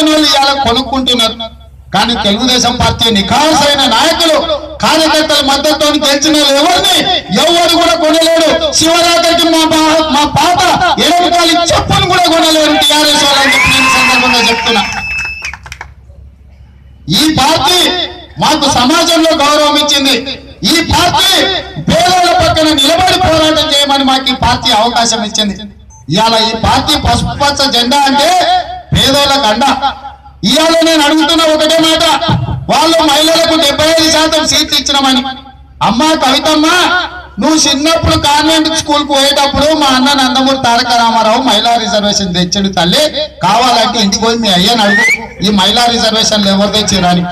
లేని వాళ్ళు ఇలా కొనుక్కుంటున్నారు. కానీ తెలుగుదేశం పార్టీ నిఖార్సైన నాయకులు కార్యకర్తల మద్దతుతో గెలిచిన ఎవరిని ఎవరు కూడా కొనలేడు. శివరాత్రికి మా పాత ఎడమకాలి చెప్పును కూడా కొనలేరు టీఆర్ఎస్ వాళ్ళని చెప్పి నేను సందర్భంగా చెప్తున్నా. ఈ పార్టీ మాకు సమాజంలో గౌరవం ఇచ్చింది. ఈ పార్టీ పేదల పక్కన నిలబడి పోరాటం చేయమని మాకు ఈ పార్టీ అవకాశం ఇచ్చింది. ఇవాళ ఈ పార్టీ పసుపుపచ్చ జెండా అంటే పేదోళ్ళకు అండ. ఇవాళ నేను అడుగుతున్న ఒకటే మాట, వాళ్ళు మహిళలకు 75% సీట్లు ఇచ్చినామని. అమ్మా కవితమ్మ, నువ్వు చిన్నప్పుడు కాన్వెంట్ స్కూల్ కు పోయేటప్పుడు మా అన్న నందమూరి తారక రామారావు మహిళా రిజర్వేషన్ తెచ్చాడు తల్లి, కావాలంటే ఇంటికి పోయి మీ అయ్యని అడుగు ఈ మహిళా రిజర్వేషన్లు ఎవరు తెచ్చిరని.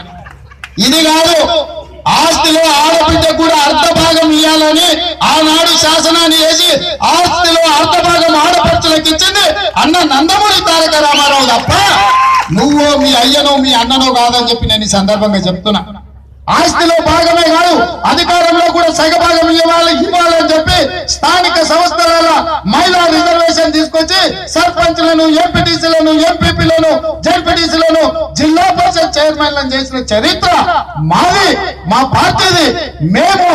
ఇది కాదు, ఆస్తిలో ఆడబిడ్డ కూడా అర్ధభాగం ఇవ్వాలని ఆనాడు శాసనాన్ని వేసి ఆస్తిలో అర్ధభాగం ఆడపడుచులకు ఇచ్చింది అన్న నందమూరి తారక రామారావు తప్ప నువ్వు మీ అయ్యనో మీ అన్ననో కాదని చెప్పి నేను ఈ సందర్భంగా చెప్తున్నా. ఆస్తిలో భాగమే కాదు, అధికారంలో కూడా సగభాగం ఇవ్వాలని చెప్పి స్థానిక సంస్థల మహిళా రిజర్వేషన్ తీసుకొచ్చి సర్పంచ్లను, ఎంపీటీసీలను, ఎంపీపీలను, జెడ్పీటీసీలను, జిల్లా పరిషత్ చైర్మన్లను చేసిన చరిత్ర మాది, మా పార్టీది. మేము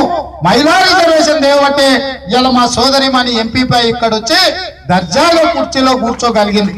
మహిళా రిజర్వేషన్ దేవటే ఇలా మా సోదరిమణి ఎంపీపై ఇక్కడ వచ్చి దర్జాగా కుర్చీలో కూర్చోగలిగింది.